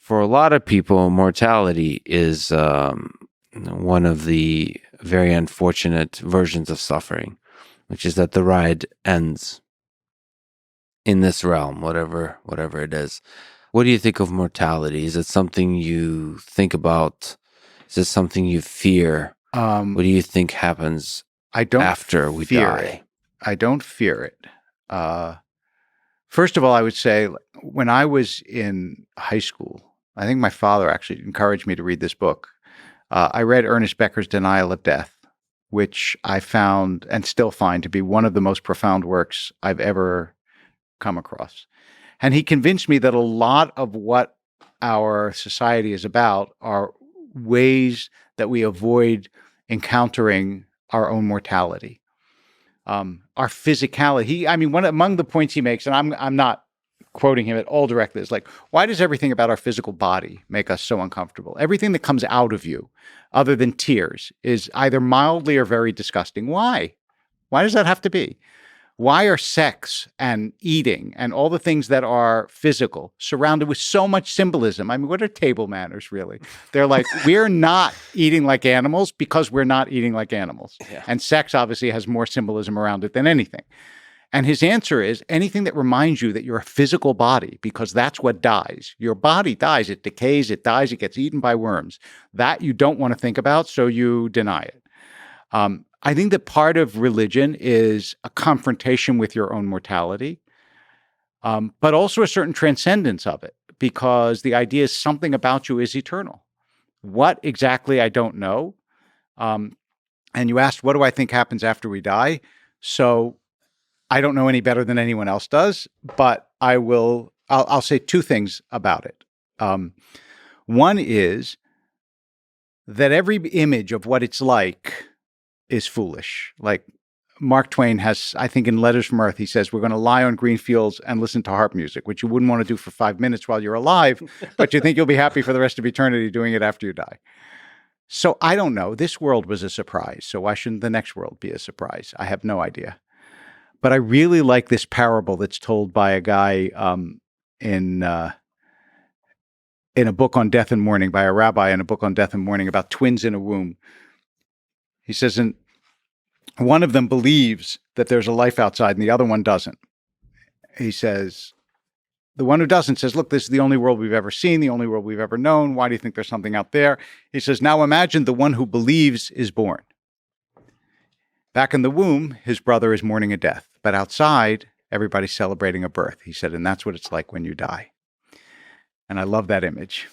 for a lot of people, mortality is one of the very unfortunate versions of suffering, which is that the ride ends in this realm, whatever it is. What do you think of mortality? Is it something you think about? Is it something you fear? What do you think happens I don't after we fear die? it. I don't fear it. First of all, I would say when I was in high school, I think my father actually encouraged me to read this book. I read Ernest Becker's Denial of Death, which I found and still find to be one of the most profound works I've ever come across. And he convinced me that a lot of what our society is about are ways that we avoid encountering our own mortality. Our physicality. One among the points he makes, and I'm not quoting him at all directly, is like, why does everything about our physical body make us so uncomfortable? Everything that comes out of you, other than tears, is either mildly or very disgusting. Why? Why does that have to be? Why are sex and eating and all the things that are physical surrounded with so much symbolism? What are table manners, really? They're like, we're not eating like animals because we're not eating like animals. Yeah. And sex obviously has more symbolism around it than anything. And his answer is anything that reminds you that you're a physical body, because that's what dies. Your body dies, it decays, it dies, it gets eaten by worms. That you don't want to think about, so you deny it. I think that part of religion is a confrontation with your own mortality, but also a certain transcendence of it, because the idea is something about you is eternal. What exactly, I don't know. And you asked, what do I think happens after we die? So I don't know any better than anyone else does, but I'll say two things about it. One is that every image of what it's like is foolish. Like Mark Twain has, I think in Letters from Earth, he says, we're going to lie on green fields and listen to harp music, which you wouldn't want to do for 5 minutes while you're alive, but you think you'll be happy for the rest of eternity doing it after you die. So I don't know. This world was a surprise. So why shouldn't the next world be a surprise? I have no idea. But I really like this parable that's told by a guy in a book on death and mourning, by a rabbi in a book on death and mourning, about twins in a womb. He says, and one of them believes that there's a life outside and the other one doesn't. He says, the one who doesn't says, look, this is the only world we've ever seen, the only world we've ever known. Why do you think there's something out there? He says, now imagine the one who believes is born. Back in the womb, his brother is mourning a death, but outside, everybody's celebrating a birth. He said, and that's what it's like when you die. And I love that image.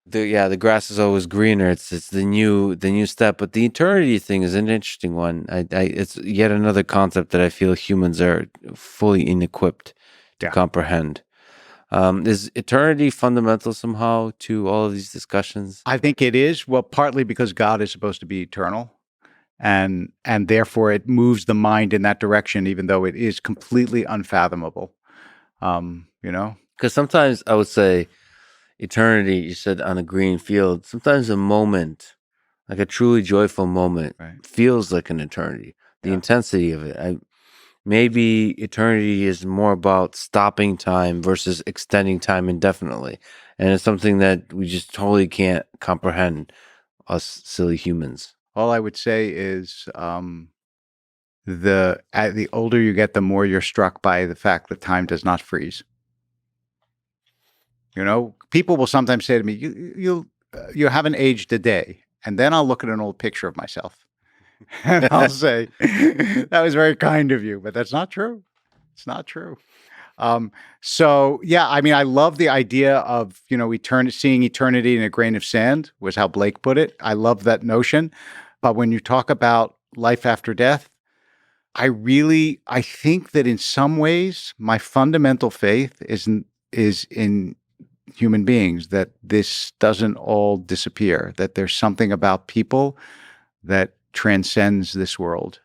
The grass is always greener. It's the new step, but the eternity thing is an interesting one. It's yet another concept that I feel humans are fully inequipped to comprehend. Is eternity fundamental somehow to all of these discussions? I think it is. Well, partly because God is supposed to be eternal, and therefore it moves the mind in that direction, even though it is completely unfathomable. Because sometimes I would say, eternity, you said on a green field, sometimes a moment, like a truly joyful moment, feels like an eternity. The intensity of it. Maybe eternity is more about stopping time versus extending time indefinitely. And it's something that we just totally can't comprehend, us silly humans. All I would say is the older you get, the more you're struck by the fact that time does not freeze. People will sometimes say to me, you haven't aged a day. And then I'll look at an old picture of myself and I'll say, that was very kind of you, but that's not true. It's not true. I love the idea of, seeing eternity in a grain of sand, was how Blake put it. I love that notion. But when you talk about life after death, I think that in some ways, my fundamental faith is in human beings, that this doesn't all disappear, that there's something about people that transcends this world.